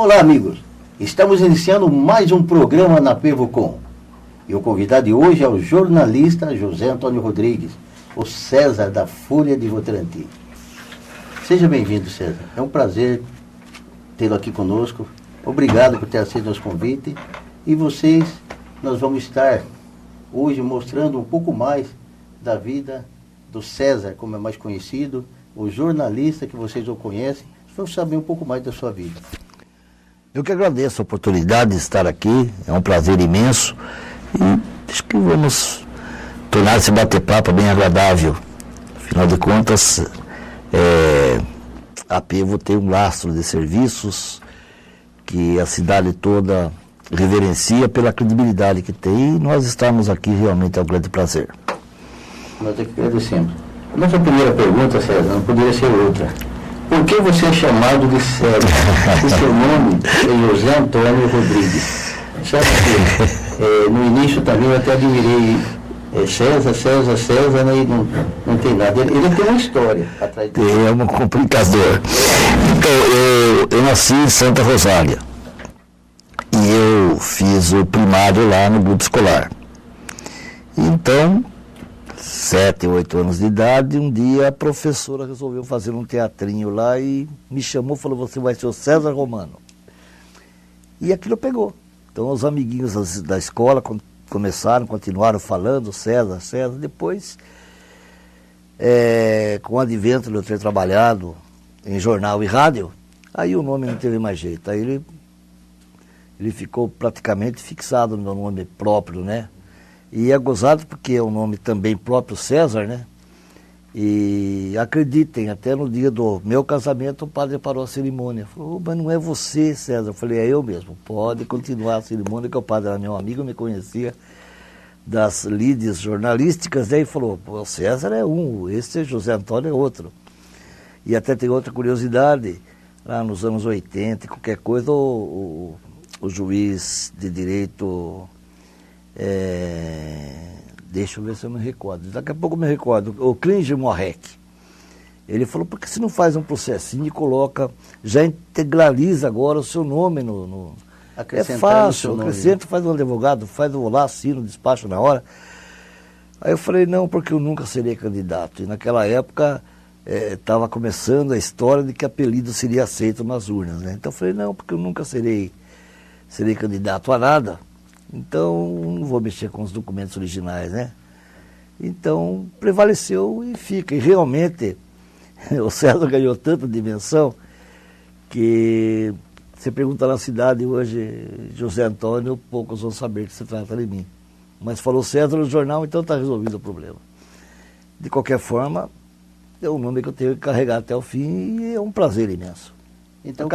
Olá, amigos. Estamos iniciando mais um programa na PevoCom. E o convidado de hoje é o jornalista José Antônio Rodrigues, o César da Folha de Votorantim. Seja bem-vindo, César. É um prazer tê-lo aqui conosco. Obrigado por ter aceito nosso convite. E nós vamos estar hoje mostrando um pouco mais da vida do César, como é mais conhecido, o jornalista que vocês o conhecem. Vamos saber um pouco mais da sua vida. Eu que agradeço a oportunidade de estar aqui, é um prazer imenso e acho que vamos tornar esse bate-papo bem agradável. Afinal de contas, a Pevo tem um lastro de serviços que a cidade toda reverencia pela credibilidade que tem, e nós estamos aqui realmente é um grande prazer. Nós aqui agradecemos. A nossa primeira pergunta, César, não poderia ser outra. Por que você é chamado de César? O seu nome é José Antônio Rodrigues. Sabe que no início também eu até admirei César, né, e não tem nada. Ele tem uma história atrás dele. É um complicador. Então, eu nasci em Santa Rosália e eu fiz o primário lá no grupo escolar. Então, 7, 8 anos de idade, um dia a professora resolveu fazer um teatrinho lá e me chamou e falou, você vai ser o César Romano. E aquilo pegou. Então os amiguinhos da escola continuaram falando César. Depois, com o advento de eu ter trabalhado em jornal e rádio, aí o nome não teve mais jeito. Aí ele ficou praticamente fixado no meu nome próprio, né? E é gozado porque é um nome também próprio, César, né? E acreditem, até no dia do meu casamento o padre parou a cerimônia. Falou, mas não é você, César. Eu falei, é eu mesmo. Pode continuar a cerimônia, que o padre era meu amigo, me conhecia das lides jornalísticas. Daí falou, o César é um, esse José Antônio é outro. E até tem outra curiosidade, lá nos anos 80, qualquer coisa, o juiz de direito... deixa eu ver se eu me recordo. Daqui a pouco eu me recordo. O Klinger Morrec. Ele falou, por que você não faz um processinho e coloca, já integraliza agora o seu nome no... É fácil, acrescenta, faz um advogado, faz o lá, assina o despacho na hora. Aí eu falei, não, porque eu nunca serei candidato. E naquela época estava começando a história de que apelido seria aceito nas urnas, né? Então eu falei, não, porque eu nunca serei candidato a nada. Então, não vou mexer com os documentos originais, né? Então, prevaleceu e fica. E realmente, o César ganhou tanta dimensão que você pergunta na cidade hoje, José Antônio, poucos vão saber que se trata de mim. Mas falou César no jornal, então está resolvido o problema. De qualquer forma, é um nome que eu tenho que carregar até o fim e é um prazer imenso. Então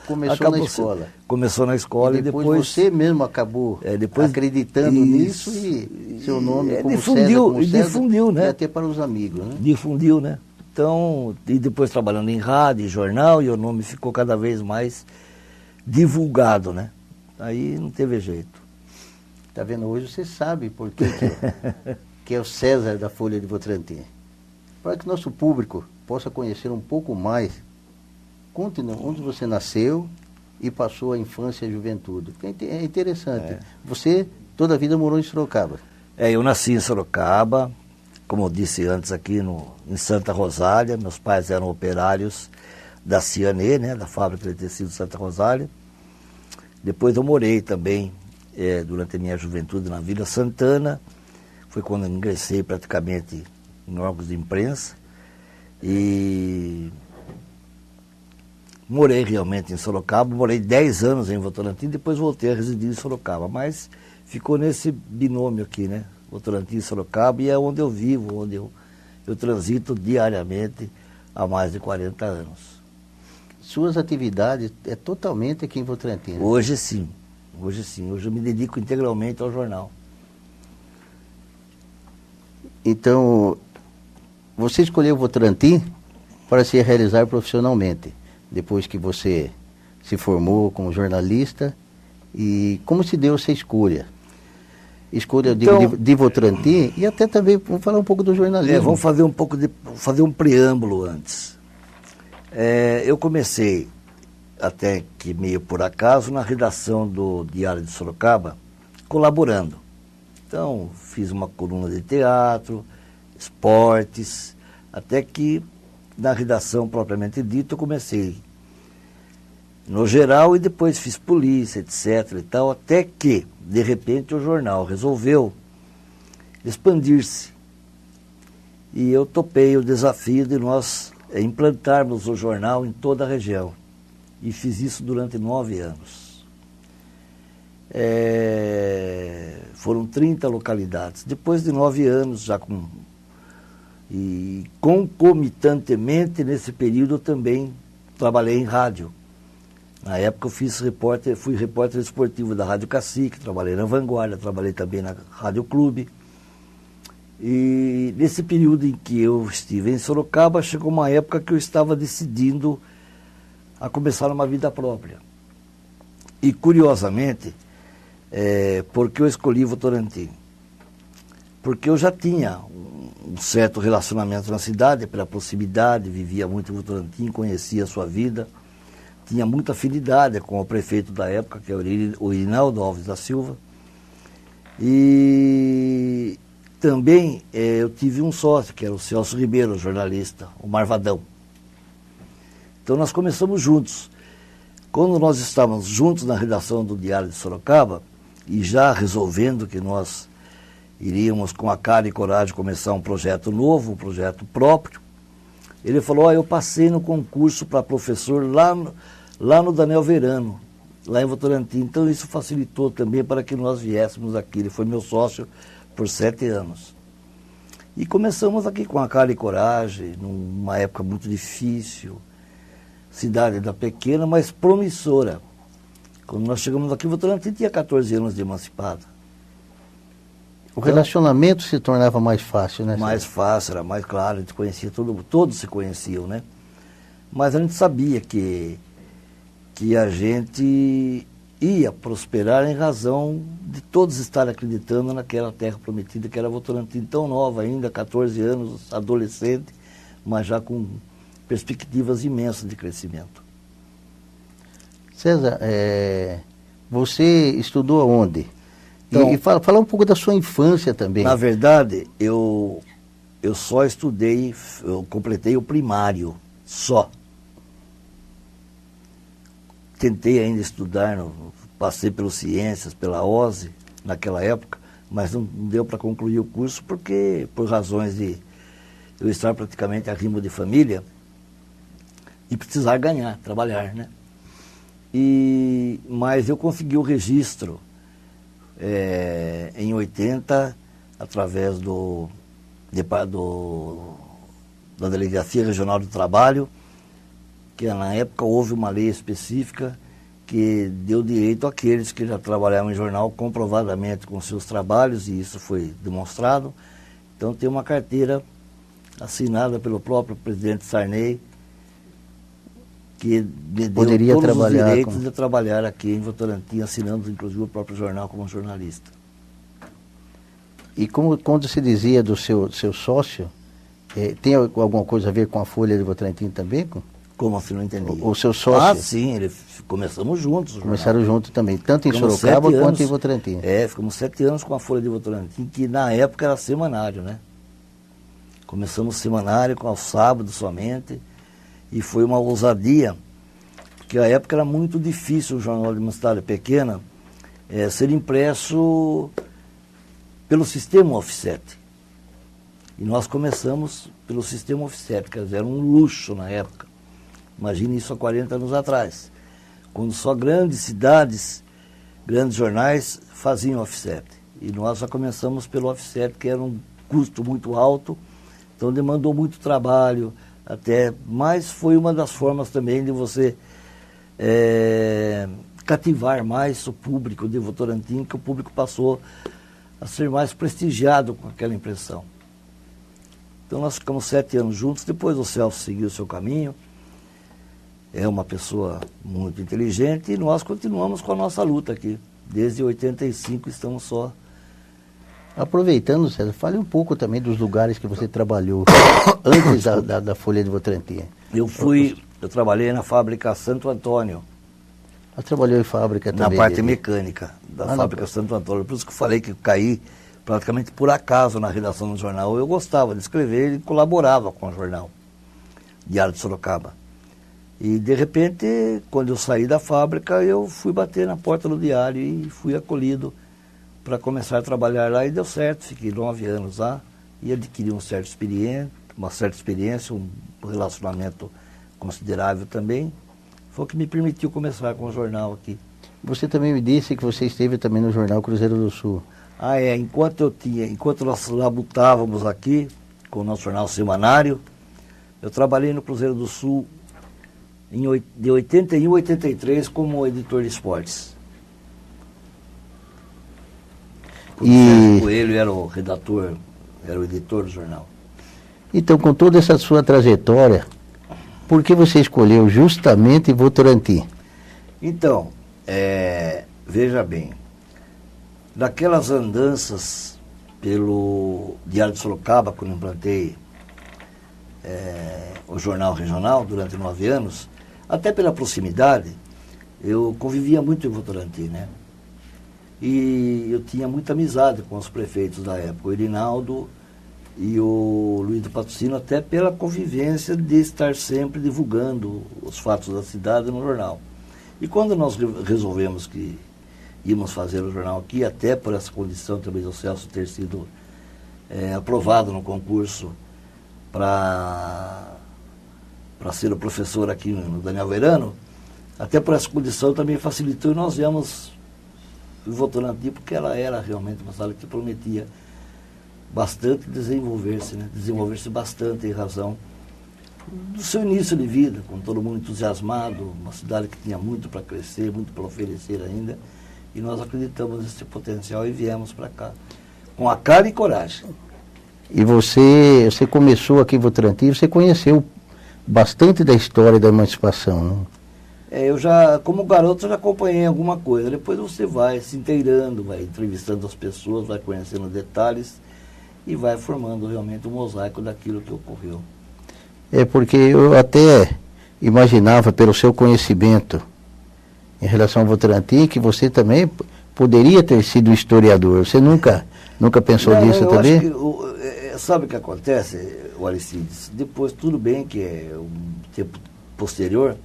começou na escola. Começou na escola e depois você mesmo acabou acreditando nisso e seu nome como difundiu, né? E até para os amigos, né? Difundiu, né? Então, e depois trabalhando em rádio, em jornal, e o nome ficou cada vez mais divulgado, né? Aí não teve jeito. Tá vendo? Hoje você sabe por que é o César da Folha de Votorantim. Para que nosso público possa conhecer um pouco mais. Conte onde você nasceu e passou a infância e a juventude. É interessante. Você toda a vida morou em Sorocaba. Eu nasci em Sorocaba, como eu disse antes aqui em Santa Rosália. Meus pais eram operários da Cianê, né, da fábrica de tecido de Santa Rosália. Depois eu morei também, durante a minha juventude, na Vila Santana. Foi quando eu ingressei praticamente em órgãos de imprensa. E... morei realmente em Sorocaba, morei 10 anos em Votorantim, depois voltei a residir em Sorocaba, mas ficou nesse binômio aqui, né? Votorantim e Sorocaba, e é onde eu vivo, onde eu transito diariamente há mais de 40 anos. Suas atividades é totalmente aqui em Votorantim, né? Hoje sim, hoje eu me dedico integralmente ao jornal. Então, você escolheu Votorantim para se realizar profissionalmente, depois que você se formou como jornalista, e como se deu essa escolha? De Votorantim e até também, vamos falar um pouco do jornalismo. Vamos fazer um preâmbulo antes. Eu comecei até que meio por acaso, na redação do Diário de Sorocaba, colaborando. Então, fiz uma coluna de teatro, esportes, até que na redação propriamente dita eu comecei no geral e depois fiz polícia, etc. e tal, até que, de repente, o jornal resolveu expandir-se. E eu topei o desafio de nós implantarmos o jornal em toda a região. E fiz isso durante 9 anos. Foram 30 localidades. Depois de 9 anos, já e concomitantemente, nesse período, eu também trabalhei em rádio. Na época eu fui repórter esportivo da Rádio Cacique, trabalhei na Vanguarda, trabalhei também na Rádio Clube. E nesse período em que eu estive em Sorocaba, chegou uma época que eu estava decidindo a começar uma vida própria. E curiosamente, porque eu escolhi Votorantim? Porque eu já tinha um certo relacionamento na cidade, pela proximidade, vivia muito em Votorantim, conhecia a sua vida, tinha muita afinidade com o prefeito da época, que é o Irinaldo Alves da Silva. E também eu tive um sócio, que era o Celso Ribeiro, jornalista, o Marvadão. Então nós começamos juntos. Quando nós estávamos juntos na redação do Diário de Sorocaba, e já resolvendo que nós iríamos com a cara e coragem começar um projeto novo, um projeto próprio, ele falou, eu passei no concurso para professor lá no Daniel Verano, lá em Votorantim. Então isso facilitou também para que nós viéssemos aqui. Ele foi meu sócio por 7 anos. E começamos aqui com a cara e coragem, numa época muito difícil, cidade ainda pequena, mas promissora. Quando nós chegamos aqui, Votorantim tinha 14 anos de emancipada. O relacionamento se tornava mais fácil, né? Mais fácil, era mais claro, a gente conhecia todos se conheciam, né? Mas a gente sabia que a gente ia prosperar em razão de todos estarem acreditando naquela terra prometida, que era Votorantim, tão nova ainda, 14 anos, adolescente, mas já com perspectivas imensas de crescimento. César, você estudou aonde? Então, e fala um pouco da sua infância também. Na verdade, eu só estudei, eu completei o primário, só. Tentei ainda estudar, passei pelas ciências, pela OSE, naquela época, mas não deu para concluir o curso, porque por razões de eu estar praticamente a rimo de família e precisar ganhar, trabalhar, né? Mas eu consegui o registro em 80, através da Delegacia Regional do Trabalho, que na época houve uma lei específica que deu direito àqueles que já trabalhavam em jornal comprovadamente com seus trabalhos, e isso foi demonstrado. Então tem uma carteira assinada pelo próprio presidente Sarney, que me deu todos os direitos de trabalhar aqui em Votorantim, assinando inclusive o próprio jornal como jornalista. E quando se dizia do seu sócio, tem alguma coisa a ver com a Folha de Votorantim também? Como assim, não entendi? O seu sócio? Ah, sim, começamos juntos. Começaram juntos também, tanto em Sorocaba quanto em Votorantim. Ficamos 7 anos com a Folha de Votorantim, que na época era semanário, né? Começamos semanário com aos sábados somente, e foi uma ousadia, porque a época era muito difícil o jornal de uma cidade pequena ser impresso pelo sistema offset. E nós começamos pelo sistema offset, quer dizer, era um luxo na época. Imagine isso há 40 anos atrás, quando só grandes cidades, grandes jornais faziam offset. E nós já começamos pelo offset, que era um custo muito alto, então demandou muito trabalho, mas foi uma das formas também de você cativar mais o público de Votorantim, que o público passou a ser mais prestigiado com aquela impressão. Então nós ficamos 7 anos juntos, depois o Celso seguiu o seu caminho, é uma pessoa muito inteligente, e nós continuamos com a nossa luta aqui. Desde 85 estamos só. Aproveitando, César, fale um pouco também dos lugares que você trabalhou antes da Folha de Votorantim. Eu fui eu trabalhei na fábrica Santo Antônio. Ela trabalhou em fábrica Na também? parte mecânica da fábrica não. Santo Antônio. Por isso que eu falei que eu caí praticamente por acaso na redação do jornal. Eu gostava de escrever e colaborava com o jornal Diário de Sorocaba. E, de repente, quando eu saí da fábrica, eu fui bater na porta do diário e fui acolhido para começar a trabalhar lá, e deu certo. Fiquei 9 anos lá e adquiri uma certa experiência, um relacionamento considerável também. Foi o que me permitiu começar com o jornal aqui. Você também me disse que você esteve também no jornal Cruzeiro do Sul. Ah, é. Enquanto nós labutávamos aqui com o nosso jornal semanário, eu trabalhei no Cruzeiro do Sul de 81 a 83 como editor de esportes. O Sérgio Coelho era o redator, era o editor do jornal. Então, com toda essa sua trajetória, por que você escolheu justamente Votorantim? Então, veja bem, daquelas andanças pelo Diário de Sorocaba, quando implantei o jornal regional durante 9 anos, até pela proximidade, eu convivia muito em Votorantim, né? E eu tinha muita amizade com os prefeitos da época, o Irinaldo e o Luiz do Patrocínio, até pela convivência de estar sempre divulgando os fatos da cidade no jornal. E quando nós resolvemos que íamos fazer o jornal aqui, até por essa condição também do Celso ter sido aprovado no concurso para ser o professor aqui no Daniel Verano, até por essa condição também facilitou, e nós viemos em Votorantim, porque ela era realmente uma cidade que prometia bastante desenvolver-se, né? Desenvolver-se bastante em razão do seu início de vida, com todo mundo entusiasmado, uma cidade que tinha muito para crescer, muito para oferecer ainda, e nós acreditamos nesse potencial e viemos para cá, com a cara e coragem. E você começou aqui em Votorantim, você conheceu bastante da história da emancipação, não? Eu já, como garoto, eu já acompanhei alguma coisa. Depois você vai se inteirando, vai entrevistando as pessoas, vai conhecendo detalhes e vai formando realmente um mosaico daquilo que ocorreu. Porque eu até imaginava, pelo seu conhecimento em relação ao Votorantim, que você também poderia ter sido historiador. Você nunca pensou nisso também? Sabe o que acontece, Aristides? Depois, tudo bem que é um tempo posterior,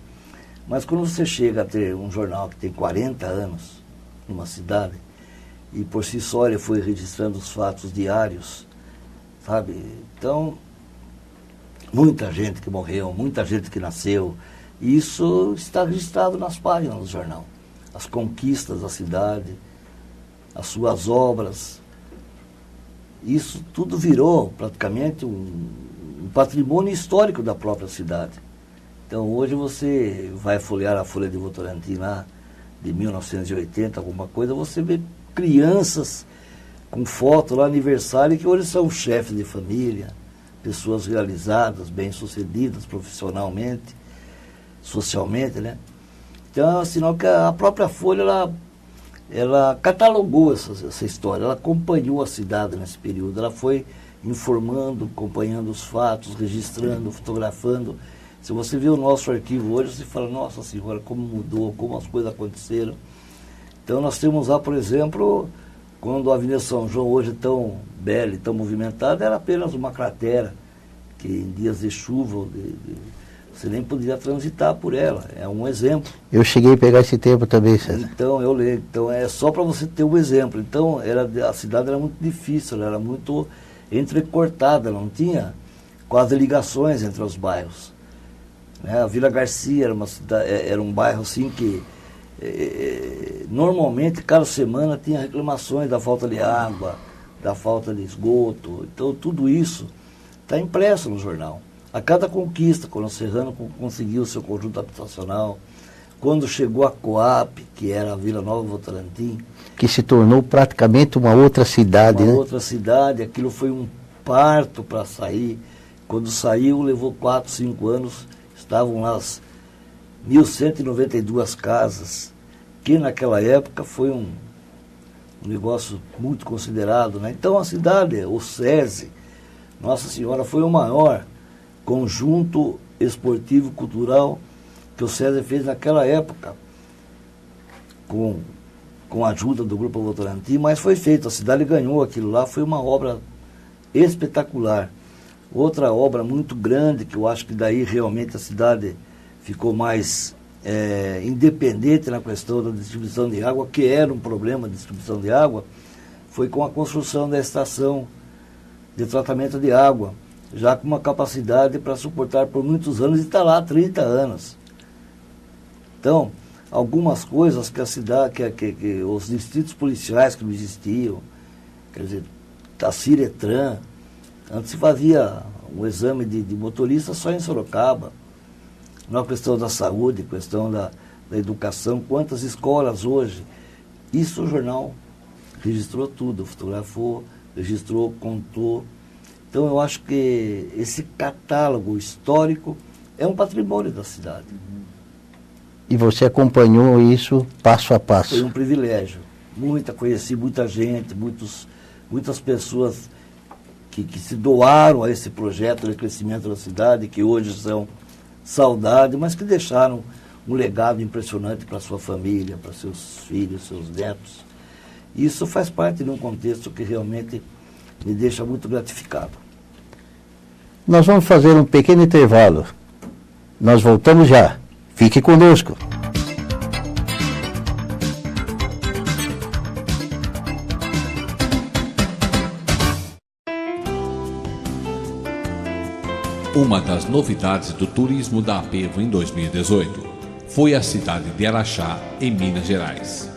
mas quando você chega a ter um jornal que tem 40 anos numa cidade, e por si só ele foi registrando os fatos diários, sabe? Então, muita gente que morreu, muita gente que nasceu, e isso está registrado nas páginas do jornal. As conquistas da cidade, as suas obras, isso tudo virou praticamente um patrimônio histórico da própria cidade. Então hoje você vai folhear a Folha de Votorantim lá, de 1980, alguma coisa, você vê crianças com foto lá, aniversário, que hoje são chefes de família, pessoas realizadas, bem-sucedidas profissionalmente, socialmente, né? Então é sinal que a própria Folha, ela catalogou essa história, ela acompanhou a cidade nesse período, ela foi informando, acompanhando os fatos, registrando, fotografando. Se você vê o nosso arquivo hoje, você fala, nossa senhora, como mudou, como as coisas aconteceram. Então nós temos lá, por exemplo, quando a Avenida São João, hoje tão bela e tão movimentada, era apenas uma cratera, que em dias de chuva, você nem poderia transitar por ela. É um exemplo. Eu cheguei a pegar esse tempo também, César. Então, eu leio. Então, é só para você ter um exemplo. Então, a cidade era muito difícil, ela era muito entrecortada, não tinha quase ligações entre os bairros. A Vila Garcia era um bairro assim que normalmente cada semana tinha reclamações da falta de água, da falta de esgoto. Então tudo isso está impresso no jornal. A cada conquista, quando o Serrano conseguiu o seu conjunto habitacional, quando chegou a Coap, que era a Vila Nova Votorantim, que se tornou praticamente uma outra cidade, né? Outra cidade, aquilo foi um parto para sair. Quando saiu, levou 4, 5 anos. Estavam lá as 1.192 casas, que naquela época foi um negócio muito considerado, né? Então a cidade, o SESI, Nossa Senhora, foi o maior conjunto esportivo, cultural, que o César fez naquela época, com a ajuda do Grupo Votorantim, mas foi feito, a cidade ganhou aquilo lá, foi uma obra espetacular. Outra obra muito grande, que eu acho que daí realmente a cidade ficou mais independente na questão da distribuição de água, que era um problema de distribuição de água, foi com a construção da estação de tratamento de água, já com uma capacidade para suportar por muitos anos, e está lá há 30 anos. Então, algumas coisas que a cidade, que os distritos policiais que não existiam, quer dizer, a Ciretran, antes se fazia um exame de motorista só em Sorocaba, na questão da saúde, questão da educação, quantas escolas hoje. Isso o jornal registrou tudo, fotografou, registrou, contou. Então eu acho que esse catálogo histórico é um patrimônio da cidade. E você acompanhou isso passo a passo? Foi um privilégio. Conheci muita gente, muitas pessoas que se doaram a esse projeto de crescimento da cidade, que hoje são saudade, mas que deixaram um legado impressionante para sua família, para seus filhos, seus netos. Isso faz parte de um contexto que realmente me deixa muito gratificado. Nós vamos fazer um pequeno intervalo. Nós voltamos já. Fique conosco. Uma das novidades do turismo da Apevo em 2018 foi a cidade de Araxá, em Minas Gerais.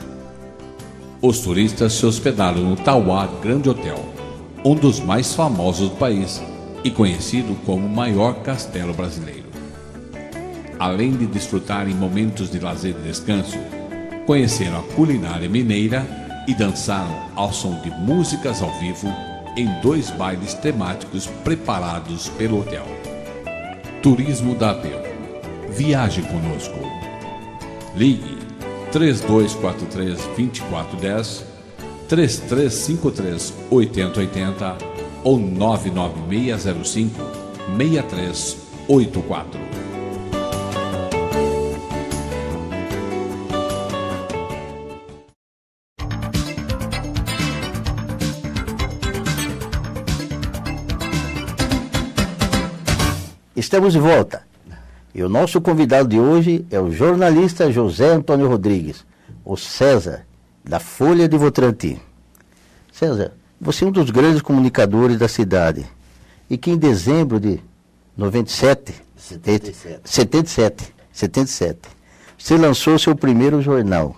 Os turistas se hospedaram no Tauá Grande Hotel, um dos mais famosos do país e conhecido como o maior castelo brasileiro. Além de desfrutarem momentos de lazer e descanso, conheceram a culinária mineira e dançaram ao som de músicas ao vivo em 2 bailes temáticos preparados pelo hotel. Turismo da Apevo. Viaje conosco. Ligue 3243-2410, 3353-8080 ou 99605-6384. Estamos de volta. E o nosso convidado de hoje é o jornalista José Antônio Rodrigues, o César, da Folha de Votorantim. César, você é um dos grandes comunicadores da cidade e que em dezembro de 77, você lançou seu primeiro jornal.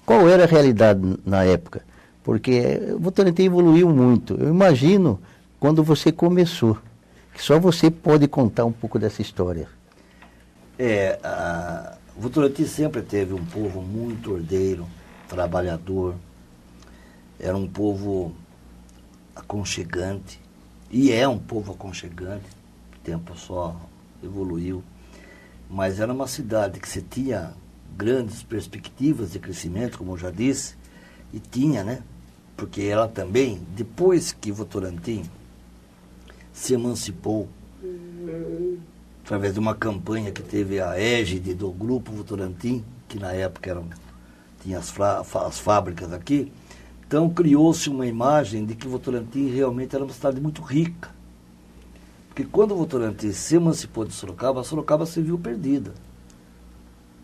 Qual era a realidade na época? Porque o Votorantim evoluiu muito. Eu imagino quando você começou. Só você pode contar um pouco dessa história. O Votorantim sempre teve um povo muito ordeiro, trabalhador. Era um povo aconchegante. E é um povo aconchegante. O tempo só evoluiu. Mas era uma cidade que se tinha grandes perspectivas de crescimento, como eu já disse. E tinha, né? Porque ela também, depois que Votorantim se emancipou, através de uma campanha que teve a égide do Grupo Votorantim, que na época tinha as fábricas aqui, então criou-se uma imagem de que Votorantim realmente era uma cidade muito rica. Porque quando Votorantim se emancipou de Sorocaba, a Sorocaba se viu perdida.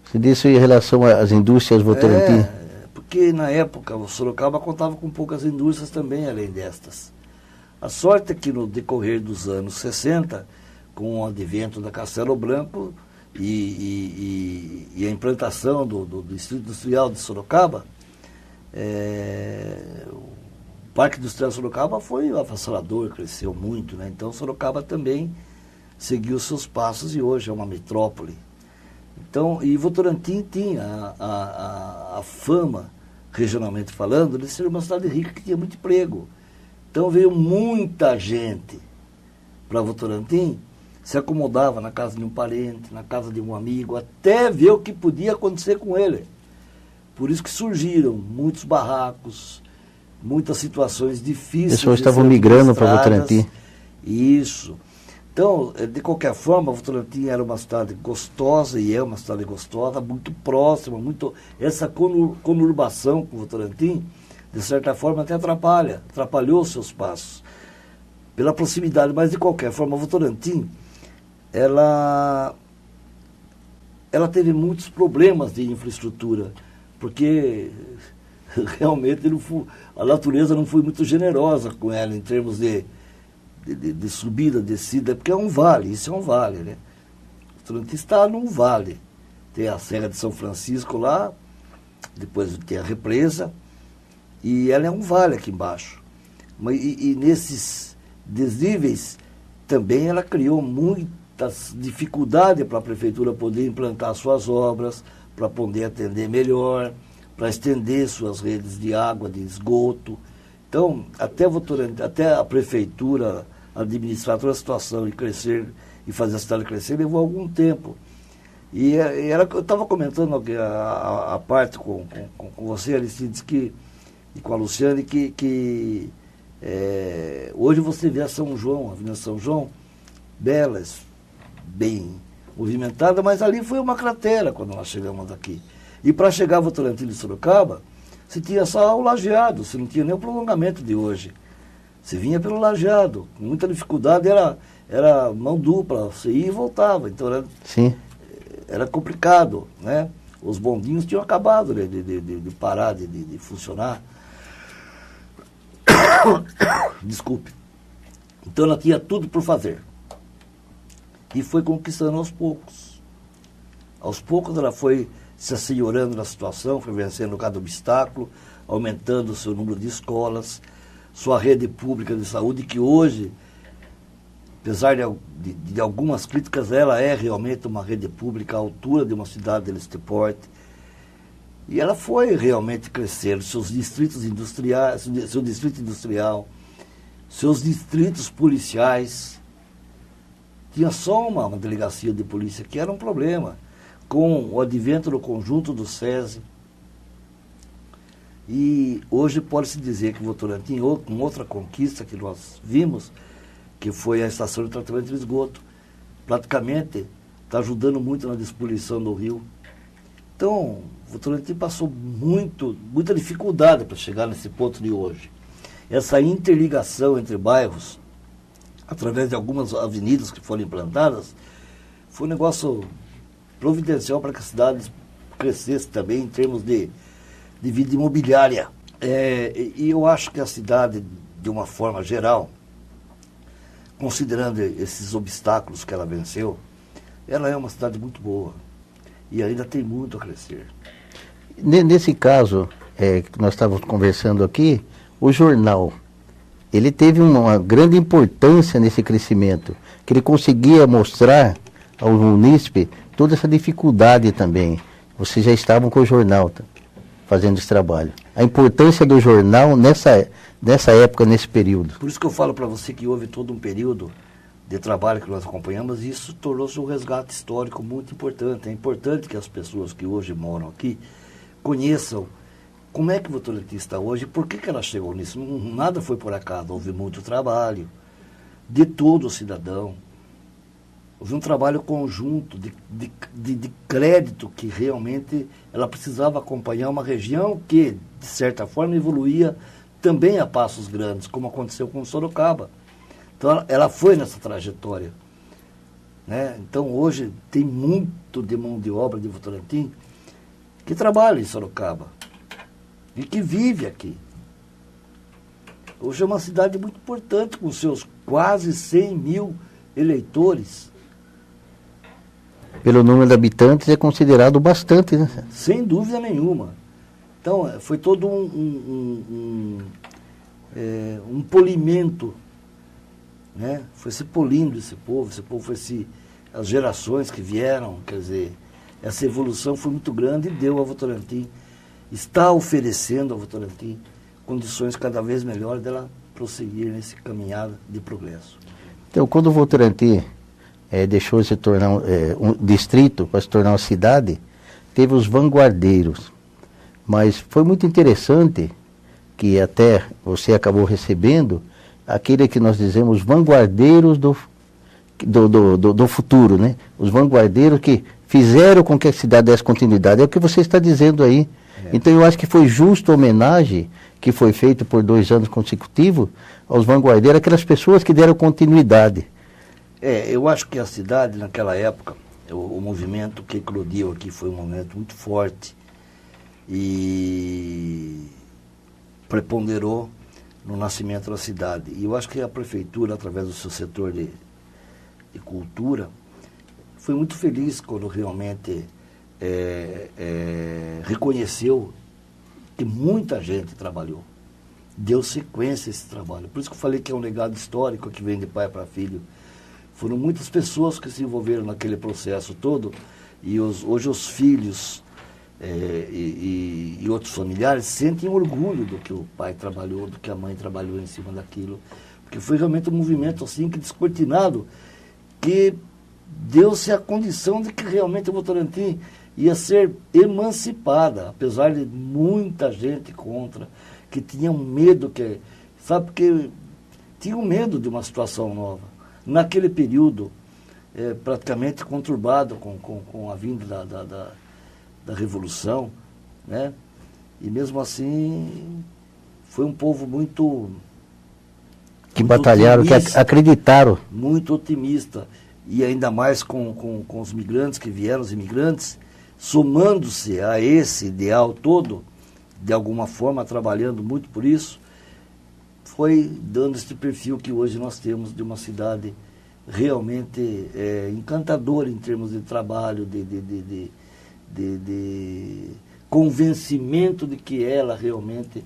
Você disse em relação às indústrias Votorantim? Porque na época o Sorocaba contava com poucas indústrias também, além destas. A sorte é que no decorrer dos anos 60, com o advento da Castelo Branco e a implantação do Distrito Industrial de Sorocaba, o Parque Industrial de Sorocaba foi avassalador, cresceu muito, né? Então Sorocaba também seguiu seus passos e hoje é uma metrópole. Então, e Votorantim tinha a fama, regionalmente falando, de ser uma cidade rica que tinha muito emprego. Então veio muita gente para Votorantim, se acomodava na casa de um parente, na casa de um amigo, até ver o que podia acontecer com ele. Por isso que surgiram muitos barracos, muitas situações difíceis. As pessoas estavam migrando para Votorantim. Isso. Então, de qualquer forma, Votorantim era uma cidade gostosa, e é uma cidade gostosa, muito próxima, essa conurbação com Votorantim, de certa forma, até atrapalhou os seus passos, pela proximidade, mas de qualquer forma, Votorantim, ela teve muitos problemas de infraestrutura, porque realmente a natureza não foi muito generosa com ela em termos de subida, descida, porque é um vale, isso é um vale, né? Votorantim está num vale. Tem a Serra de São Francisco lá, depois tem a represa, e ela é um vale aqui embaixo. E nesses desníveis também ela criou muitas dificuldades para a prefeitura poder implantar suas obras, para poder atender melhor, para estender suas redes de água, de esgoto. Então, até a prefeitura administrar toda a situação e crescer, e fazer a cidade crescer, levou algum tempo. E eu estava comentando a parte com você, Aristides, e com a Luciane, que hoje você vê a São João, a Avenida São João, belas, bem movimentada, mas ali foi uma cratera quando nós chegamos aqui. E para chegar a Votorantim de Sorocaba, se tinha só o lajeado, se não tinha nem o prolongamento de hoje. Se vinha pelo lajeado, com muita dificuldade, era mão dupla, você ia e voltava, então era complicado, né? Os bondinhos tinham acabado de parar de funcionar. Desculpe. Então ela tinha tudo por fazer. E foi conquistando aos poucos. Aos poucos ela foi se assenhorando na situação, foi vencendo cada obstáculo, aumentando o seu número de escolas, sua rede pública de saúde, que hoje, apesar de algumas críticas, ela é realmente uma rede pública à altura de uma cidade deste porte. E ela foi realmente crescendo, seus distritos industriais, seu distrito industrial, seus distritos policiais. Tinha só uma delegacia de polícia, que era um problema, com o advento do conjunto do SESI. E hoje pode-se dizer que Votorantim, com outra conquista que nós vimos, que foi a estação de tratamento de esgoto, praticamente está ajudando muito na despoluição do rio. Então, Votorantim passou muita dificuldade para chegar nesse ponto de hoje. Essa interligação entre bairros, através de algumas avenidas que foram implantadas, foi um negócio providencial para que a cidade crescesse também em termos de vida imobiliária. E eu acho que a cidade, de uma forma geral, considerando esses obstáculos que ela venceu, ela é uma cidade muito boa e ainda tem muito a crescer. Nesse caso que nós estávamos conversando aqui, o jornal, ele teve uma grande importância nesse crescimento, que ele conseguia mostrar ao munícipe toda essa dificuldade também. Vocês já estavam com o jornal fazendo esse trabalho. A importância do jornal nessa época, nesse período. Por isso que eu falo para você que houve todo um período de trabalho que nós acompanhamos, e isso tornou-se um resgate histórico muito importante. É importante que as pessoas que hoje moram aqui conheçam como é que Votorantim está hoje e por que ela chegou nisso. Nada foi por acaso, houve muito trabalho de todo o cidadão. Houve um trabalho conjunto de crédito que realmente ela precisava acompanhar uma região que, de certa forma, evoluía também a passos grandes, como aconteceu com Sorocaba. Então, ela foi nessa trajetória, né? Então, hoje, tem muito de mão de obra de Votorantim que trabalha em Sorocaba e que vive aqui. Hoje é uma cidade muito importante, com seus quase 100 mil eleitores. Pelo número de habitantes é considerado bastante, né? Sem dúvida nenhuma. Então, foi todo um polimento, né? Foi se polindo esse povo foi as gerações que vieram, quer dizer, essa evolução foi muito grande e deu a Votorantim, está oferecendo a Votorantim condições cada vez melhores dela prosseguir nesse caminhada de progresso. Então, quando o Votorantim deixou de se tornar um distrito para se tornar uma cidade, teve os vanguardeiros. Mas foi muito interessante que até você acabou recebendo aquele que nós dizemos vanguardeiros do futuro, né? Os vanguardeiros que fizeram com que a cidade desse continuidade. É o que você está dizendo aí. Então eu acho que foi justa a homenagem que foi feita por 2 anos consecutivos aos vanguardeiros, aquelas pessoas que deram continuidade. Eu acho que a cidade, naquela época, o movimento que eclodiu aqui foi um movimento muito forte e preponderou no nascimento da cidade. E eu acho que a prefeitura, através do seu setor de cultura, foi muito feliz quando realmente reconheceu que muita gente trabalhou, deu sequência a esse trabalho. Por isso que eu falei que é um legado histórico que vem de pai para filho. Foram muitas pessoas que se envolveram naquele processo todo, e hoje os filhos e outros familiares sentem orgulho do que o pai trabalhou, do que a mãe trabalhou em cima daquilo, porque foi realmente um movimento assim, que descortinado, que deu-se a condição de que realmente o Votorantim ia ser emancipada, apesar de muita gente contra, que tinham medo, porque tinham medo de uma situação nova. Naquele período, praticamente conturbado com a vinda da Revolução, né? E mesmo assim, foi um povo muito batalharam, otimista, que acreditaram. Muito otimista. E ainda mais com os migrantes que vieram, os imigrantes, somando-se a esse ideal todo, de alguma forma, trabalhando muito por isso, foi dando este perfil que hoje nós temos de uma cidade realmente encantadora em termos de trabalho, de convencimento de que ela realmente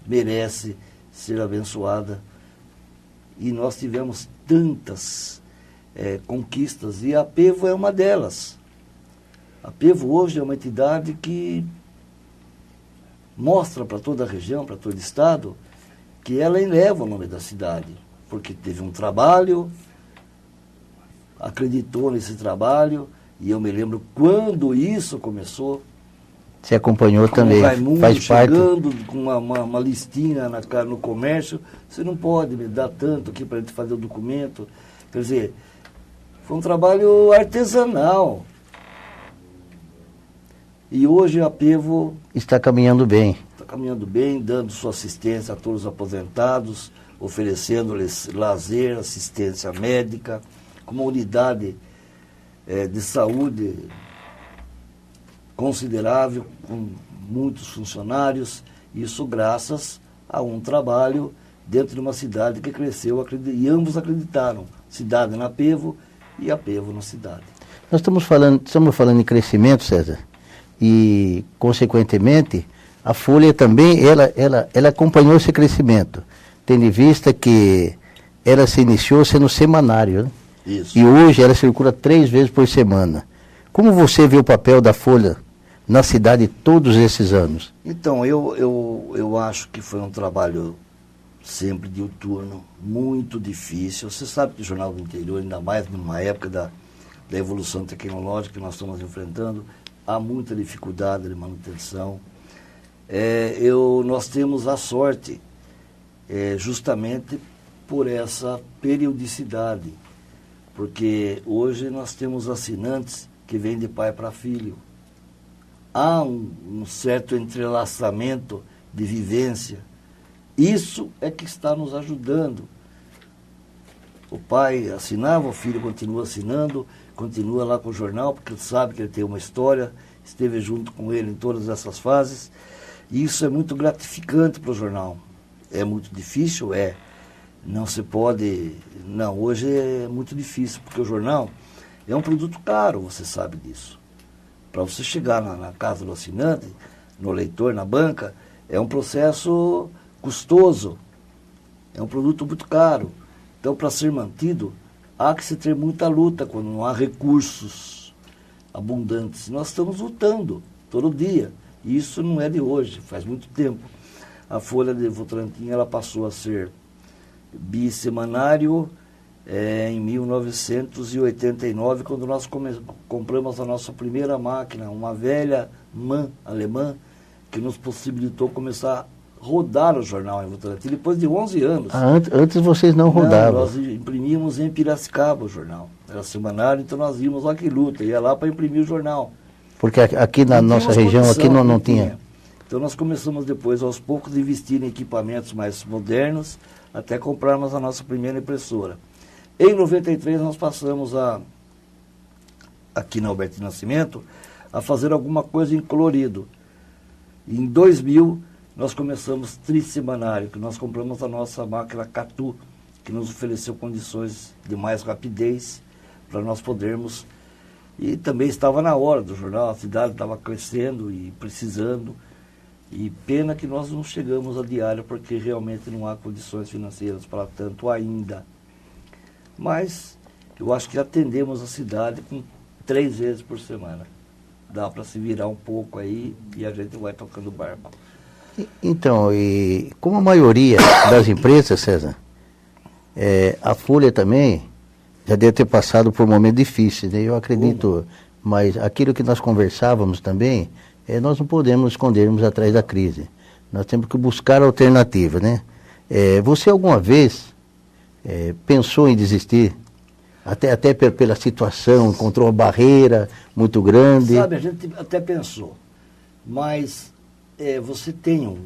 merece ser abençoada. E nós tivemos tantas conquistas, e a PEVO é uma delas. A PEVO hoje é uma entidade que mostra para toda a região, para todo o estado, que ela eleva o nome da cidade, porque teve um trabalho, acreditou nesse trabalho, e eu me lembro quando isso começou. Você acompanhou também, Raimundo faz chegando parte. Com uma listinha no comércio, você não pode me dar tanto aqui para a gente fazer o documento. Quer dizer, foi um trabalho artesanal. E hoje a PEVO está caminhando bem. Está caminhando bem, dando sua assistência a todos os aposentados, oferecendo-lhes lazer, assistência médica, com uma unidade de saúde considerável, com muitos funcionários, isso graças a um trabalho dentro de uma cidade que cresceu, e ambos acreditaram, cidade na PEVO e a PEVO na cidade. Nós estamos falando em crescimento, César, e, consequentemente, a Folha também, ela acompanhou esse crescimento, tendo em vista que ela se iniciou sendo semanário, né? Isso. E hoje ela circula 3 vezes por semana. Como você vê o papel da Folha na cidade todos esses anos? Então, eu acho que foi um trabalho sempre diuturno, muito difícil. Você sabe que o Jornal do Interior, ainda mais numa época da evolução tecnológica que nós estamos enfrentando, há muita dificuldade de manutenção. Nós temos a sorte, justamente por essa periodicidade, porque hoje nós temos assinantes que vêm de pai para filho. Há um certo entrelaçamento de vivência. Isso é que está nos ajudando. O pai assinava, o filho continua assinando, continua lá com o jornal, porque sabe que ele tem uma história, esteve junto com ele em todas essas fases. E isso é muito gratificante para o jornal. É muito difícil? Não se pode... Não, hoje é muito difícil, porque o jornal é um produto caro, você sabe disso. Para você chegar na casa do assinante, no leitor, na banca, é um processo custoso. É um produto muito caro. Então, para ser mantido, há que se ter muita luta quando não há recursos abundantes. Nós estamos lutando todo dia. E isso não é de hoje, faz muito tempo. A Folha de Votorantim, ela passou a ser bissemanário em 1989, quando nós compramos a nossa primeira máquina, uma velha MAN alemã, que nos possibilitou começar a rodar o jornal em Votorantim depois de 11 anos. Antes vocês não rodavam? Nós imprimíamos em Piracicaba o jornal. Era semanário, então nós íamos lá que luta, ia lá para imprimir o jornal. Porque aqui na nossa região aqui não tinha. Então nós começamos depois, aos poucos, a investir em equipamentos mais modernos, até comprarmos a nossa primeira impressora. Em 93 nós passamos aqui na Albertino Nascimento, a fazer alguma coisa em colorido. Em 2000 nós começamos trissemanário, que nós compramos a nossa máquina Catu, que nos ofereceu condições de mais rapidez para nós podermos. E também estava na hora do jornal, a cidade estava crescendo e precisando. E pena que nós não chegamos a diário, porque realmente não há condições financeiras para tanto ainda. Mas eu acho que atendemos a cidade com 3 vezes por semana. Dá para se virar um pouco aí e a gente vai tocando barco. Então, e como a maioria das empresas, César, a Folha também já deve ter passado por momentos difíceis, né? Eu acredito, mas aquilo que nós conversávamos também, nós não podemos escondermos atrás da crise. Nós temos que buscar alternativas, né? Você alguma vez pensou em desistir? Até pela situação, encontrou uma barreira muito grande? Sabe, a gente até pensou, mas você tem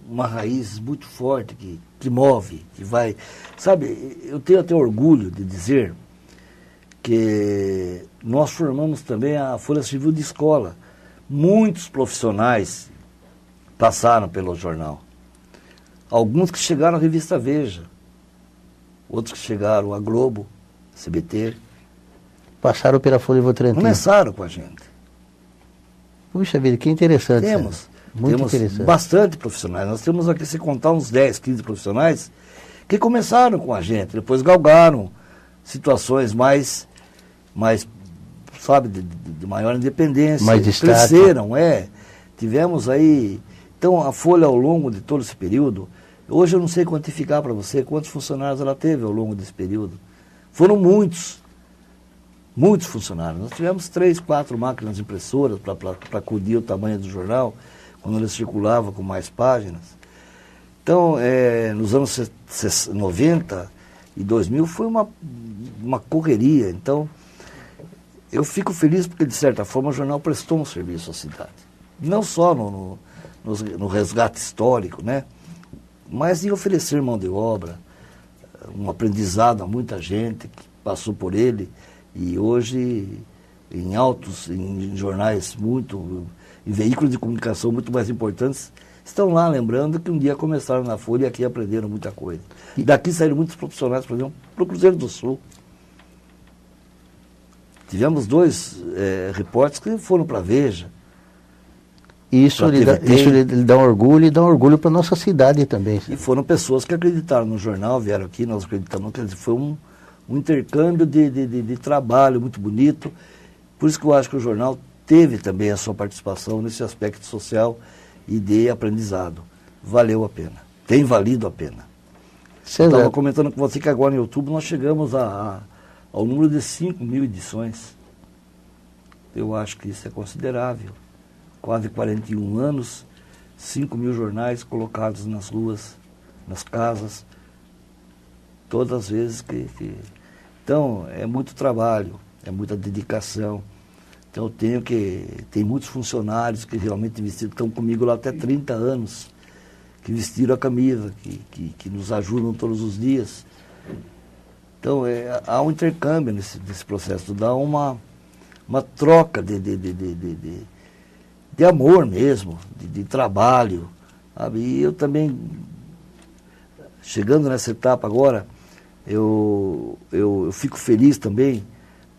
uma raiz muito forte que move, que vai... Sabe, eu tenho até orgulho de dizer que nós formamos também a Folha Civil de Escola. Muitos profissionais passaram pelo jornal. Alguns que chegaram à revista Veja, outros que chegaram à Globo, CBT. Passaram pela Folha de Votorantim. Começaram com a gente. Puxa vida, que interessante. Temos interessante. Bastante profissionais. Nós temos aqui, se contar, uns 10, 15 profissionais que começaram com a gente, depois galgaram situações mais sabe, de maior independência. Mais destaque. Cresceram, Tivemos aí... Então, a Folha, ao longo de todo esse período, hoje eu não sei quantificar para você quantos funcionários ela teve ao longo desse período. Foram muitos funcionários. Nós tivemos 3, 4 máquinas impressoras para acudir o tamanho do jornal, quando ele circulava com mais páginas. Então, nos anos 90 e 2000 foi uma correria. Então, eu fico feliz porque, de certa forma, o jornal prestou um serviço à cidade. Não só no resgate histórico, né? Mas em oferecer mão de obra, um aprendizado a muita gente que passou por ele. E hoje, em jornais em veículos de comunicação muito mais importantes, estão lá lembrando que um dia começaram na Folha e aqui aprenderam muita coisa. E daqui saíram muitos profissionais, por exemplo, para o Cruzeiro do Sul. Tivemos 2 repórteres que foram para a Veja. Isso lhe dá um orgulho e dá um orgulho para a nossa cidade também. E foram pessoas que acreditaram no jornal, vieram aqui, nós acreditamos, quer dizer, foi um intercâmbio de trabalho muito bonito. Por isso que eu acho que o jornal teve também a sua participação nesse aspecto social e de aprendizado. Valeu a pena. Tem valido a pena. Estava comentando com você que agora em outubro nós chegamos ao número de 5.000 edições. Eu acho que isso é considerável. Quase 41 anos, 5.000 jornais colocados nas ruas, nas casas, todas as vezes que... Então, é muito trabalho, é muita dedicação. Então, tem muitos funcionários que realmente estão comigo lá até 30 anos, que vestiram a camisa, que nos ajudam todos os dias. Então, há um intercâmbio nesse processo, dá uma troca de amor mesmo, de trabalho, sabe? E eu também, chegando nessa etapa agora, eu fico feliz também,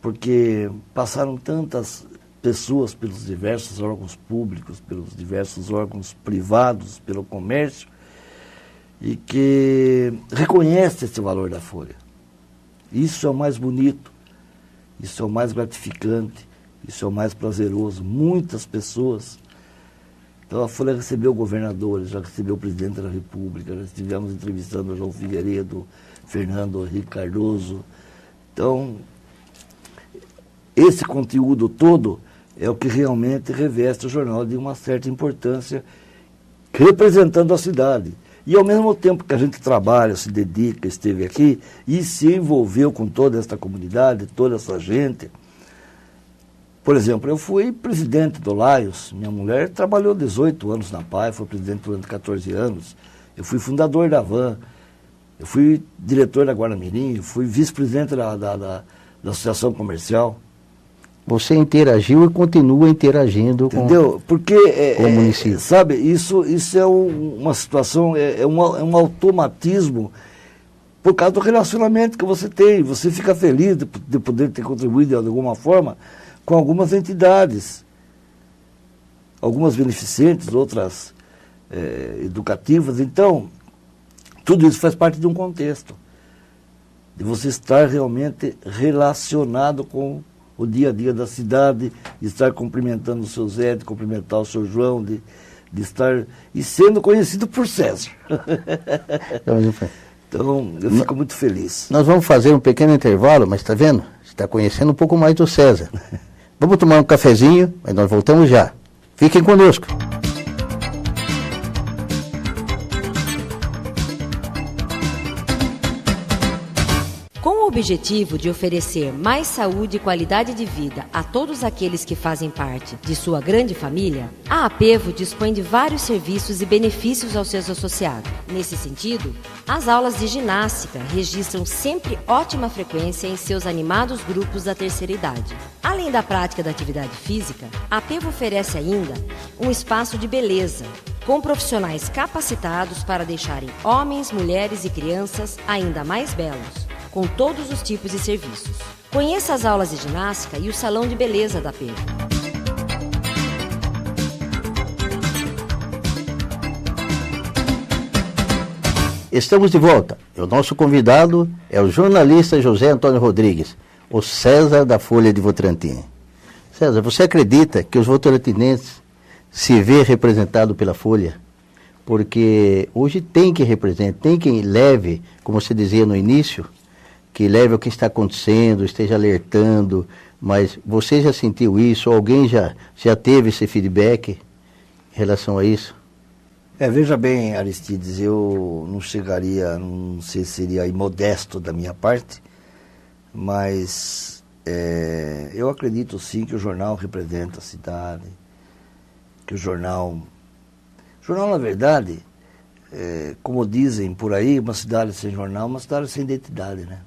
porque passaram tantas pessoas pelos diversos órgãos públicos, pelos diversos órgãos privados, pelo comércio, e que reconhece esse valor da Folha. Isso é o mais bonito, isso é o mais gratificante, isso é o mais prazeroso. Muitas pessoas. Então a Folha recebeu governadores, já recebeu o presidente da República, já estivemos entrevistando o João Figueiredo, Fernando Henrique Cardoso. Então, esse conteúdo todo é o que realmente reveste o jornal de uma certa importância representando a cidade. E ao mesmo tempo que a gente trabalha, se dedica, esteve aqui e se envolveu com toda esta comunidade, toda essa gente. Por exemplo, eu fui presidente do Lions, minha mulher trabalhou 18 anos na PAI, foi presidente durante 14 anos. Eu fui fundador da VAN, eu fui diretor da Guarda Mirim, fui vice-presidente da Associação Comercial. Você interagiu e continua interagindo entendeu? Porque, com o município. Sabe, isso é uma situação, um automatismo por causa do relacionamento que você tem. Você fica feliz de poder ter contribuído de alguma forma com algumas entidades, algumas beneficentes, outras educativas. Então, tudo isso faz parte de um contexto, de você estar realmente relacionado com o dia a dia da cidade, de estar cumprimentando o seu Zé, de cumprimentar o seu João, de estar e sendo conhecido por César. Então, eu fico muito feliz. Nós vamos fazer um pequeno intervalo, mas está vendo? Você está conhecendo um pouco mais do César. Vamos tomar um cafezinho, mas nós voltamos já. Fiquem conosco. Com o objetivo de oferecer mais saúde e qualidade de vida a todos aqueles que fazem parte de sua grande família, a Apevo dispõe de vários serviços e benefícios aos seus associados. Nesse sentido, as aulas de ginástica registram sempre ótima frequência em seus animados grupos da terceira idade. Além da prática da atividade física, a Apevo oferece ainda um espaço de beleza, com profissionais capacitados para deixarem homens, mulheres e crianças ainda mais belos, com todos os tipos de serviços. Conheça as aulas de ginástica e o salão de beleza da Apevo. Estamos de volta. O nosso convidado é o jornalista José Antônio Rodrigues, o César da Folha de Votorantim. César, você acredita que os votorantinenses se vê representado pela Folha? Porque hoje tem que representar, tem quem leve, como você dizia no início, que leve o que está acontecendo, esteja alertando, mas você já sentiu isso? Alguém já teve esse feedback em relação a isso? Veja bem, Aristides, eu não chegaria, não sei se seria imodesto da minha parte, mas eu acredito sim que o jornal representa a cidade, que o jornal, na verdade, como dizem por aí, uma cidade sem jornal é uma cidade sem identidade, né?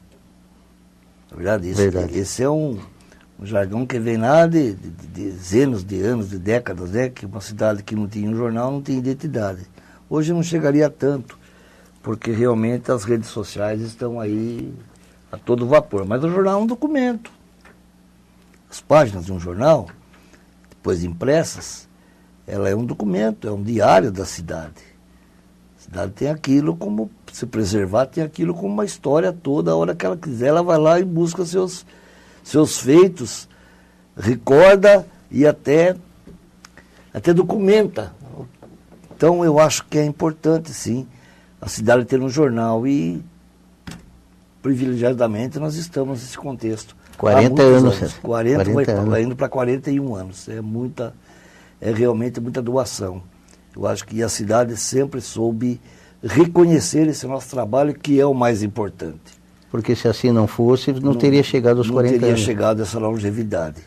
Na verdade, esse é um jargão que vem lá de dezenas de anos, de décadas, né? Que uma cidade que não tinha um jornal não tinha identidade. Hoje não chegaria tanto, porque realmente as redes sociais estão aí a todo vapor. Mas o jornal é um documento. As páginas de um jornal, depois impressas, ela é um documento, é um diário da cidade. A cidade tem aquilo como, se preservar, tem aquilo como uma história toda. A hora que ela quiser, ela vai lá e busca seus feitos, recorda e até documenta. Então, eu acho que é importante, sim, a cidade ter um jornal e, privilegiadamente, nós estamos nesse contexto. 40 anos. 40 anos. Indo para 41 anos. É realmente muita doação. Eu acho que a cidade sempre soube reconhecer esse nosso trabalho, que é o mais importante. Porque se assim não fosse, não teria chegado aos 40 anos. Não teria chegado a essa longevidade.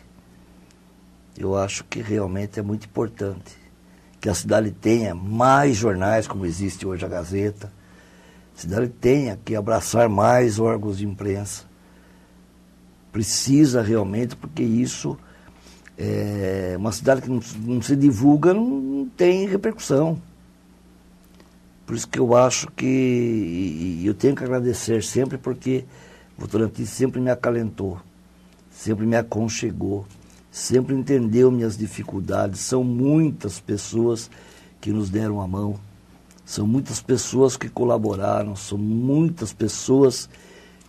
Eu acho que realmente é muito importante que a cidade tenha mais jornais, como existe hoje a Gazeta. A cidade tenha que abraçar mais órgãos de imprensa. Precisa realmente, porque isso... uma cidade que não se divulga não tem repercussão. Por isso que eu acho que, e eu tenho que agradecer sempre, porque Votorantim sempre me acalentou, sempre me aconchegou, sempre entendeu minhas dificuldades. São muitas pessoas que nos deram a mão, são muitas pessoas que colaboraram, são muitas pessoas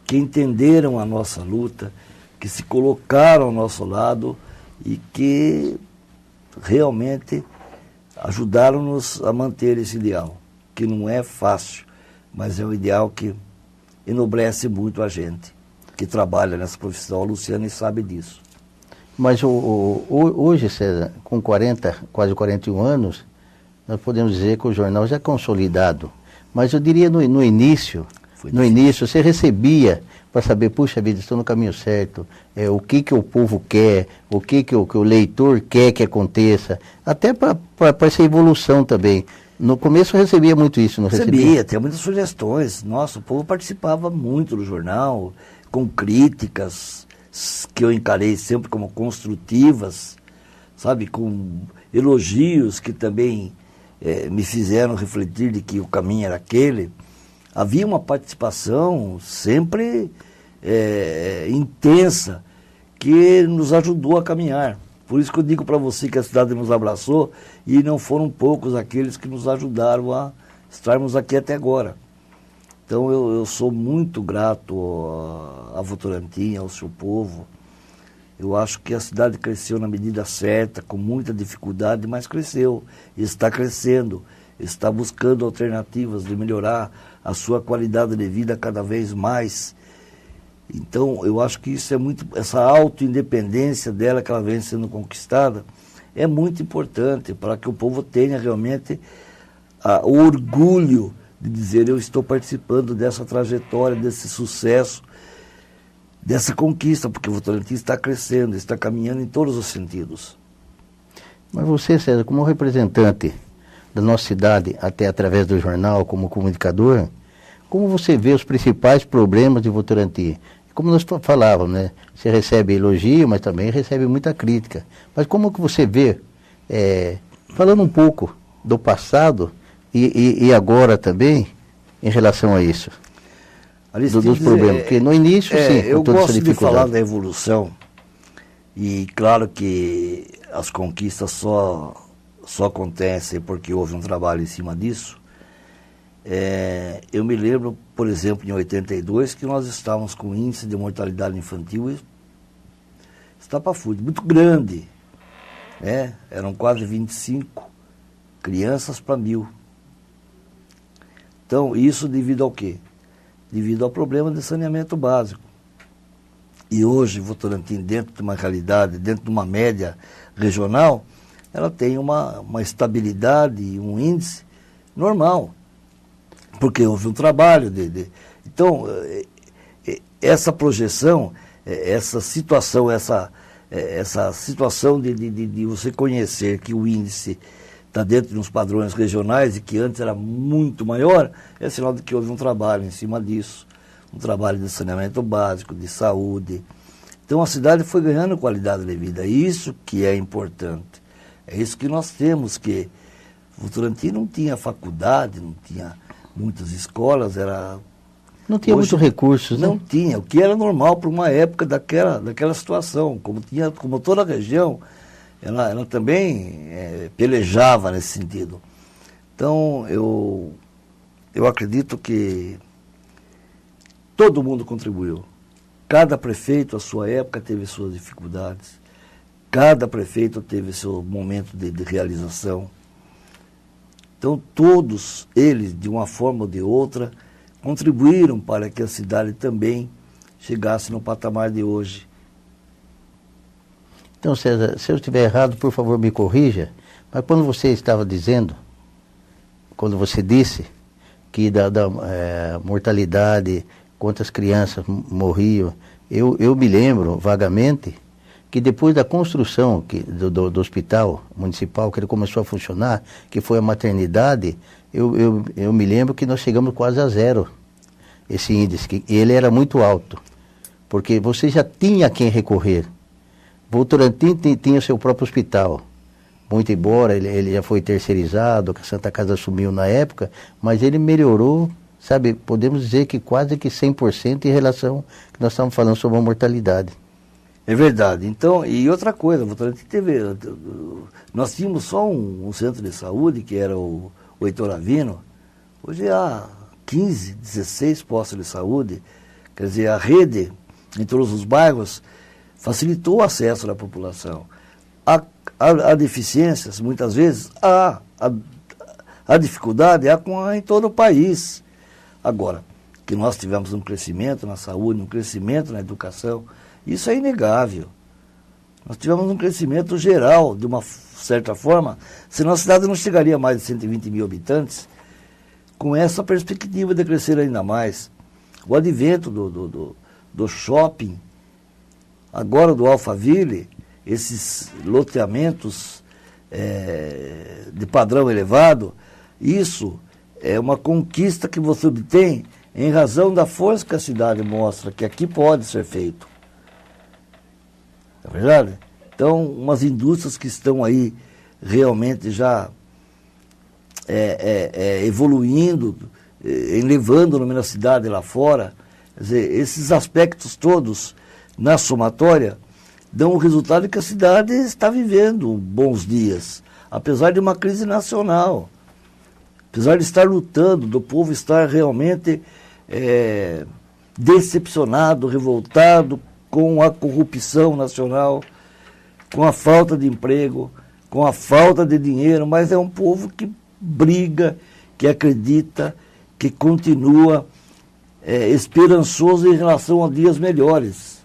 que entenderam a nossa luta, que se colocaram ao nosso lado e que realmente ajudaram-nos a manter esse ideal, que não é fácil, mas é um ideal que enobrece muito a gente que trabalha nessa profissão. A Luciane sabe disso. Mas hoje, César, com quase 41 anos, nós podemos dizer que o jornal já é consolidado. Mas eu diria no início, você recebia para saber, puxa vida, estou no caminho certo, o que o povo quer, o que o leitor quer que aconteça, até para essa evolução também. No começo eu recebia muito isso, não recebia? Recebia, tinha muitas sugestões. Nossa, o povo participava muito do jornal, com críticas que eu encarei sempre como construtivas, sabe, com elogios que também me fizeram refletir de que o caminho era aquele. Havia uma participação sempre intensa que nos ajudou a caminhar. Por isso que eu digo para você que a cidade nos abraçou e não foram poucos aqueles que nos ajudaram a estarmos aqui até agora. Então eu sou muito grato a Votorantim, ao seu povo. Eu acho que a cidade cresceu na medida certa, com muita dificuldade, mas cresceu, está crescendo, está buscando alternativas de melhorar a sua qualidade de vida cada vez mais. Então, eu acho que isso é muito, essa autoindependência dela que ela vem sendo conquistada, é muito importante para que o povo tenha realmente o orgulho de dizer: eu estou participando dessa trajetória, desse sucesso, dessa conquista, porque o Votorantim está crescendo, está caminhando em todos os sentidos. Mas você, César, como representante da nossa cidade, até através do jornal, como comunicador, como você vê os principais problemas de Votorantim? Como nós falávamos, né? Você recebe elogio, mas também recebe muita crítica. Mas como que você vê, falando um pouco do passado e agora também, em relação a isso? Dos problemas, porque no início, sim, eu gosto de falar da evolução, e claro que as conquistas só acontecem porque houve um trabalho em cima disso. Eu me lembro, por exemplo, em 82, que nós estávamos com um índice de mortalidade infantil estapafúrdio, muito grande, né? Eram quase 25 crianças para 1000. Então, isso devido ao quê? Devido ao problema de saneamento básico. E hoje, Votorantim, dentro de uma realidade, dentro de uma média regional, ela tem uma estabilidade e um índice normal, porque houve um trabalho Então, essa projeção, essa situação de você conhecer que o índice está dentro de uns padrões regionais e que antes era muito maior, é sinal de que houve um trabalho em cima disso, um trabalho de saneamento básico, de saúde. Então a cidade foi ganhando qualidade de vida, isso que é importante. É isso que nós temos, que Votorantim não tinha faculdade, não tinha muitas escolas, não tinha muitos recursos, né? Não tinha, o que era normal para uma época daquela situação, como toda a região. Ela também pelejava nesse sentido. Então, eu acredito que todo mundo contribuiu. Cada prefeito, à sua época, teve suas dificuldades. Cada prefeito teve seu momento de realização. Então, todos eles, de uma forma ou de outra, contribuíram para que a cidade também chegasse no patamar de hoje. Então, César, se eu estiver errado, por favor, me corrija, mas quando você estava dizendo, quando você disse que da mortalidade, quantas crianças morriam, eu me lembro vagamente que depois da construção do hospital municipal, que ele começou a funcionar, que foi a maternidade, eu me lembro que nós chegamos quase a 0, esse índice, que ele era muito alto, porque você já tinha a quem recorrer. Votorantim tinha seu próprio hospital, muito embora ele já foi terceirizado, que a Santa Casa assumiu na época, mas ele melhorou, sabe, podemos dizer que quase que 100% em relação que nós estamos falando sobre a mortalidade. É verdade. Então, e outra coisa, Votorantim nós tínhamos só um centro de saúde, que era o Heitor Avino. Hoje há 15, 16 postos de saúde. Quer dizer, a rede em todos os bairros facilitou o acesso da população. Há deficiências, muitas vezes, há dificuldade, em todo o país. Agora, que nós tivemos um crescimento na saúde, um crescimento na educação, isso é inegável. Nós tivemos um crescimento geral, de uma certa forma, senão a cidade não chegaria a mais de 120 mil habitantes, com essa perspectiva de crescer ainda mais. O advento do shopping, agora do Alphaville, esses loteamentos de padrão elevado, isso é uma conquista que você obtém em razão da força que a cidade mostra, que aqui pode ser feito. É verdade? Então, umas indústrias que estão aí realmente já evoluindo, elevando o nome da cidade lá fora, quer dizer, esses aspectos todos, na somatória, dão o resultado de que a cidade está vivendo bons dias, apesar de uma crise nacional, apesar de estar lutando, do povo estar realmente decepcionado, revoltado com a corrupção nacional, com a falta de emprego, com a falta de dinheiro, mas é um povo que briga, que acredita, que continua esperançoso em relação a dias melhores.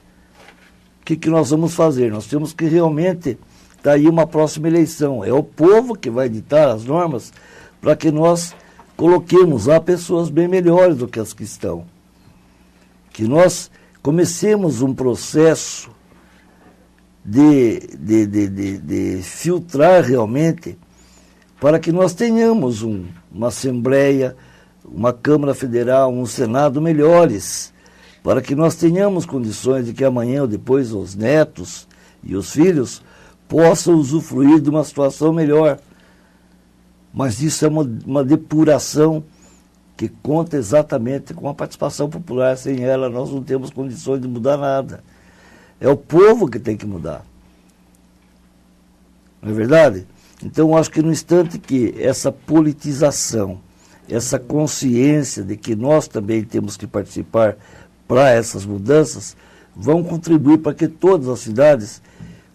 O que nós vamos fazer? Nós temos que realmente, tá aí uma próxima eleição. É o povo que vai ditar as normas para que nós coloquemos lá pessoas bem melhores do que as que estão. Que nós comecemos um processo de filtrar realmente para que nós tenhamos uma Assembleia, uma Câmara Federal, um Senado melhores, para que nós tenhamos condições de que amanhã ou depois os netos e os filhos possam usufruir de uma situação melhor. Mas isso é uma depuração que conta exatamente com a participação popular. Sem ela, nós não temos condições de mudar nada. É o povo que tem que mudar. Não é verdade? Então, acho que no instante que essa politização, essa consciência de que nós também temos que participar para essas mudanças, vão contribuir para que todas as cidades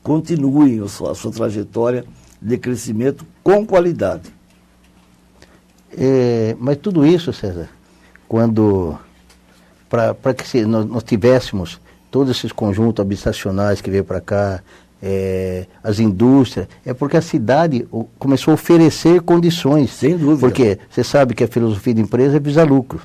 continuem a sua trajetória de crescimento com qualidade. Mas tudo isso, César, para que nós tivéssemos todos esses conjuntos habitacionais que veio para cá, as indústrias, é porque a cidade começou a oferecer condições. Sem dúvida. Porque você sabe que a filosofia de empresa é visar lucro.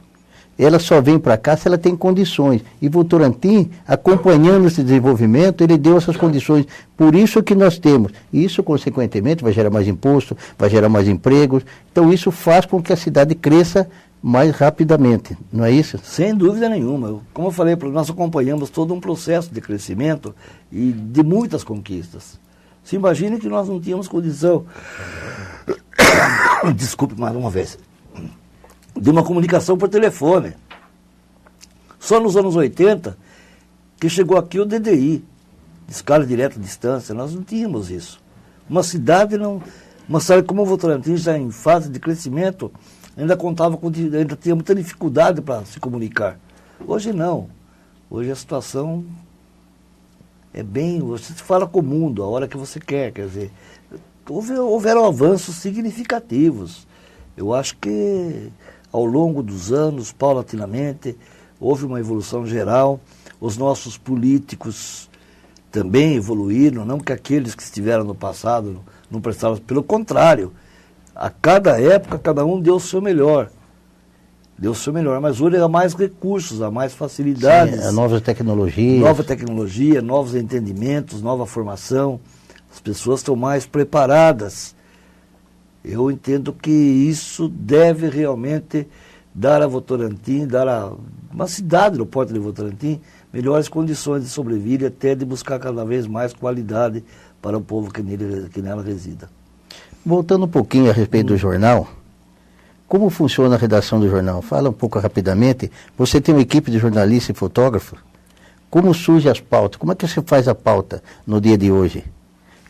Ela só vem para cá se ela tem condições. E Votorantim, acompanhando esse desenvolvimento, ele deu essas condições. Por isso que nós temos. E isso, consequentemente, vai gerar mais imposto, vai gerar mais empregos. Então, isso faz com que a cidade cresça mais rapidamente. Não é isso? Sem dúvida nenhuma. Como eu falei, nós acompanhamos todo um processo de crescimento e de muitas conquistas. Se imagine que nós não tínhamos condição, desculpe mais uma vez, de uma comunicação por telefone. Só nos anos 80 que chegou aqui o DDI, escala direta à distância. Nós não tínhamos isso. Uma cidade como o Votorantim, já em fase de crescimento, ainda tinha muita dificuldade para se comunicar. Hoje não. Hoje a situação você se fala com o mundo a hora que você quer dizer, houveram avanços significativos. Eu acho que ao longo dos anos, paulatinamente, houve uma evolução geral. Os nossos políticos também evoluíram, não que aqueles que estiveram no passado não prestaram, pelo contrário. A cada época, cada um deu o seu melhor. Mas hoje há mais recursos, há mais facilidades. Sim, novas tecnologias. Nova tecnologia, novos entendimentos, nova formação. As pessoas estão mais preparadas. Eu entendo que isso deve realmente dar a Votorantim, dar a uma cidade no Porto de Votorantim, melhores condições de sobrevivir e até de buscar cada vez mais qualidade para o povo que nela resida. Voltando um pouquinho a respeito do jornal, como funciona a redação do jornal? Fala um pouco rapidamente. Você tem uma equipe de jornalista e fotógrafo. Como surgem as pautas? Como é que você faz a pauta no dia de hoje?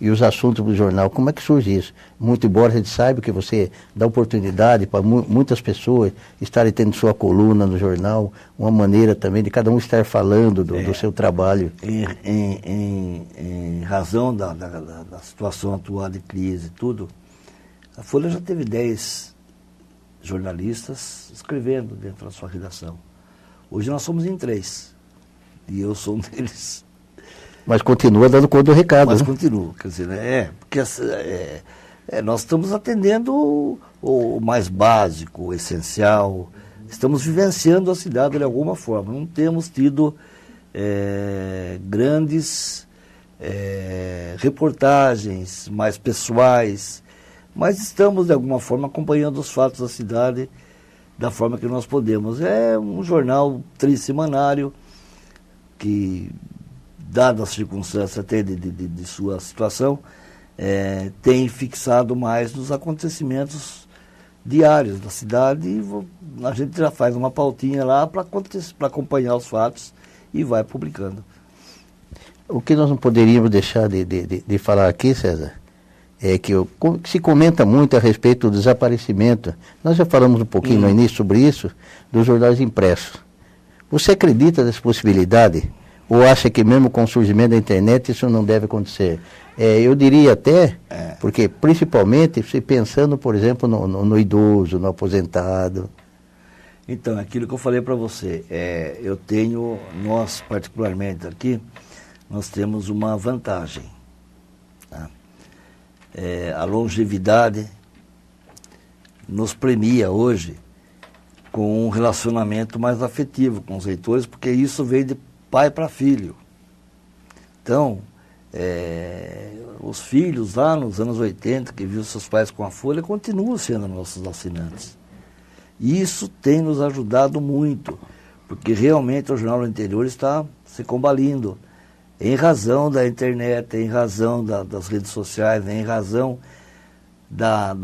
E os assuntos do jornal, como é que surge isso? Muito embora a gente saiba que você dá oportunidade para muitas pessoas estarem tendo sua coluna no jornal, uma maneira também de cada um estar falando do seu trabalho. Em razão da situação atual de crise e tudo, a Folha já teve 10 jornalistas escrevendo dentro da sua redação. Hoje nós somos em 3, e eu sou um deles. Mas continua dando conta do recado. Mas né? continua, quer dizer, né? Porque nós estamos atendendo o mais básico, o essencial, estamos vivenciando a cidade de alguma forma, não temos tido grandes reportagens mais pessoais, mas estamos de alguma forma acompanhando os fatos da cidade da forma que nós podemos. É um jornal trisemanário que, dadas as circunstâncias até de sua situação, tem fixado mais nos acontecimentos diários da cidade e a gente já faz uma pautinha lá para acompanhar os fatos e vai publicando. O que nós não poderíamos deixar de falar aqui, César, é que se comenta muito a respeito do desaparecimento. Nós já falamos um pouquinho no início sobre isso, dos jornais impressos. Você acredita nessa possibilidade? Ou acha que mesmo com o surgimento da internet isso não deve acontecer? Eu diria até, porque principalmente se pensando, por exemplo, no idoso, no aposentado. Então, aquilo que eu falei para você, nós particularmente aqui, nós temos uma vantagem. Tá? A longevidade nos premia hoje com um relacionamento mais afetivo com os leitores, porque isso veio de pai para filho. Então, os filhos lá nos anos 80, que viu seus pais com a Folha, continuam sendo nossos assinantes. E isso tem nos ajudado muito, porque realmente o Jornal do Interior está se combalindo, em razão da internet, em razão das redes sociais, em razão da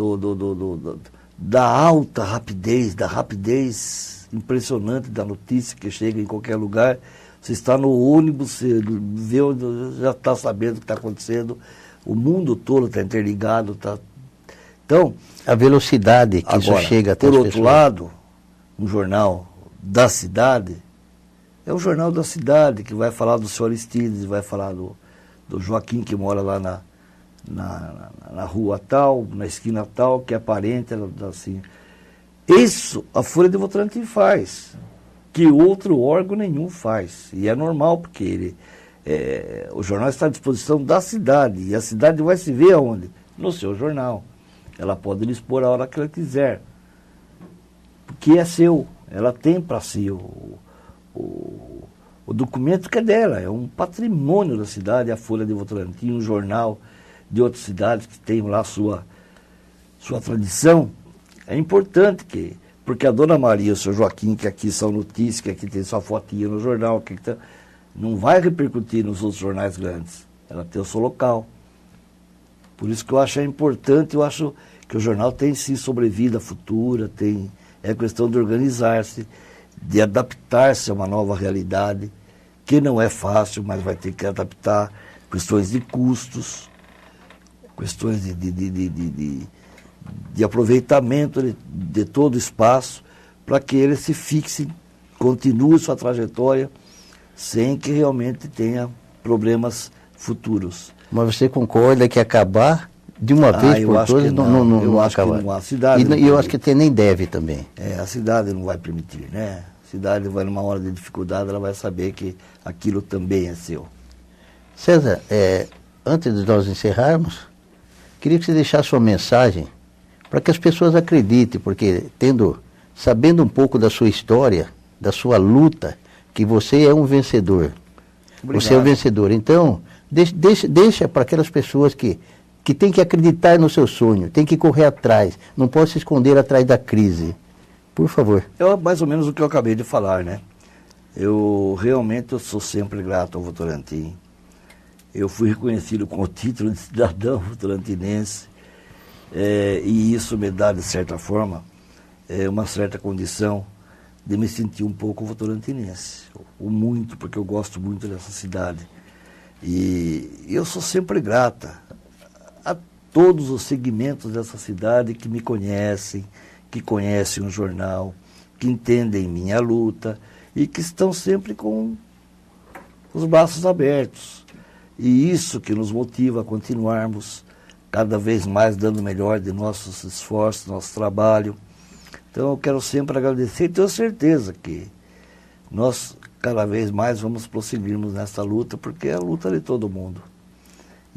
alta rapidez, da rapidez impressionante da notícia que chega em qualquer lugar. Você está no ônibus, você vê, já está sabendo o que está acontecendo, o mundo todo está interligado. Então, a velocidade que agora, isso chega até por outro lado, um jornal da cidade, é o jornal da cidade que vai falar do senhor Aristides, vai falar do Joaquim, que mora lá na rua tal, na esquina tal, que é parente, assim. Isso a Folha de Votorantim faz, que outro órgão nenhum faz. E é normal, porque o jornal está à disposição da cidade, e a cidade vai se ver aonde? No seu jornal. Ela pode lhe expor a hora que ela quiser, porque é seu, ela tem para si o documento que é dela, é um patrimônio da cidade, a Folha de Votorantim, um jornal de outras cidades que tem lá sua tradição. É importante porque a Dona Maria e o seu Joaquim, que aqui são notícias, que aqui tem sua fotinha no jornal, não vai repercutir nos outros jornais grandes, ela tem o seu local. Por isso que eu acho importante, eu acho que o jornal tem sim sobrevida futura, é questão de organizar-se, de adaptar-se a uma nova realidade, que não é fácil, mas vai ter que adaptar, questões de custos, questões de aproveitamento de todo o espaço, para que ele se fixe, continue sua trajetória, sem que realmente tenha problemas futuros. Mas você concorda que acabar de uma vez por todas não acabar? A cidade e eu acho que nem deve também. A cidade não vai permitir, né? A cidade vai numa hora de dificuldade, ela vai saber que aquilo também é seu. César, antes de nós encerrarmos, queria que você deixasse uma mensagem para que as pessoas acreditem, porque sabendo um pouco da sua história, da sua luta, que você é um vencedor. Obrigado. Você é um vencedor. Então, deixa para aquelas pessoas que têm que acreditar no seu sonho, têm que correr atrás, não pode se esconder atrás da crise. Por favor. Mais ou menos o que eu acabei de falar, né? Eu sou sempre grato ao Votorantim. Eu fui reconhecido com o título de cidadão votorantinense, e isso me dá, de certa forma, uma certa condição de me sentir um pouco votorantinense. Ou muito, porque eu gosto muito dessa cidade. E eu sou sempre grata a todos os segmentos dessa cidade que me conhecem, que conhecem o jornal, que entendem minha luta e que estão sempre com os braços abertos. E isso que nos motiva a continuarmos cada vez mais dando o melhor de nossos esforços, nosso trabalho. Então eu quero sempre agradecer e tenho certeza que cada vez mais vamos prosseguirmos nessa luta, porque é a luta de todo mundo.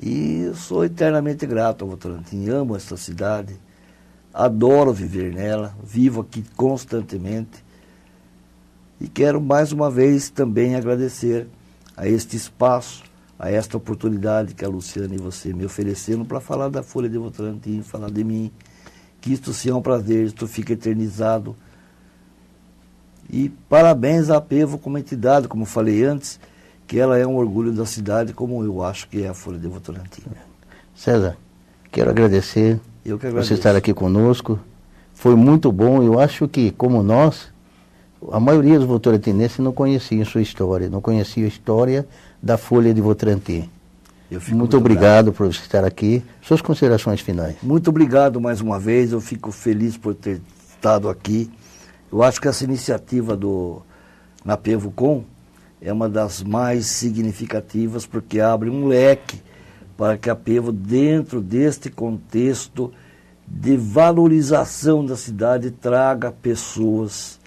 E eu sou eternamente grato ao Votorantim, amo essa cidade, adoro viver nela, vivo aqui constantemente. E quero mais uma vez também agradecer a este espaço, a esta oportunidade que a Luciana e você me ofereceram para falar da Folha de Votorantim, falar de mim, que isto seja um prazer, isto fica eternizado. E parabéns à Apevo como entidade, como falei antes, que ela é um orgulho da cidade, como eu acho que é a Folha de Votorantim. César, quero agradecer você estar aqui conosco. Foi muito bom. Eu acho que, como nós, a maioria dos votorantinenses não conhecia sua história, não conhecia a história da Folha de Votorantim. Muito obrigado por você estar aqui. Suas considerações finais. Muito obrigado mais uma vez, eu fico feliz por ter estado aqui. Eu acho que essa iniciativa na PevoCom é uma das mais significativas, porque abre um leque para que a Pevo, dentro deste contexto de valorização da cidade, traga pessoas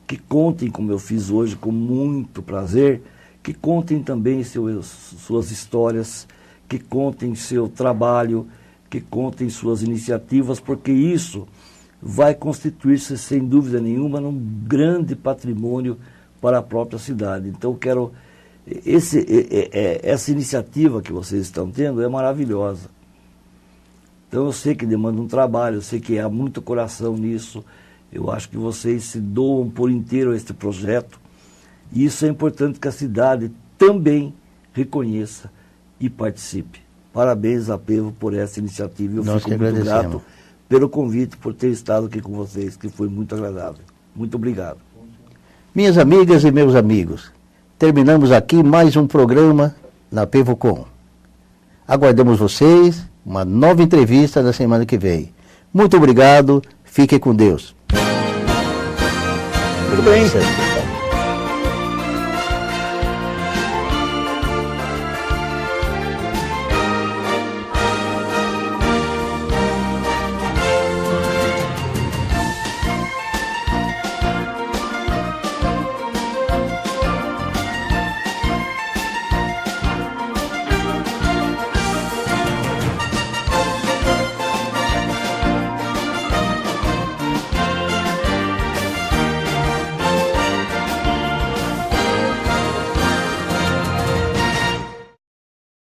que contem, como eu fiz hoje, com muito prazer, que contem também suas histórias, que contem seu trabalho, que contem suas iniciativas, porque isso vai constituir-se, sem dúvida nenhuma, num grande patrimônio para a própria cidade. Então, essa iniciativa que vocês estão tendo é maravilhosa. Então, eu sei que demanda um trabalho, eu sei que há muito coração nisso. Eu acho que vocês se doam por inteiro a este projeto. E isso é importante que a cidade também reconheça e participe. Parabéns à Pevo por essa iniciativa. Eu fico muito grato pelo convite, por ter estado aqui com vocês, que foi muito agradável. Muito obrigado. Minhas amigas e meus amigos, terminamos aqui mais um programa na PevoCom. Aguardamos vocês, uma nova entrevista na semana que vem. Muito obrigado, fiquem com Deus. Tudo bem.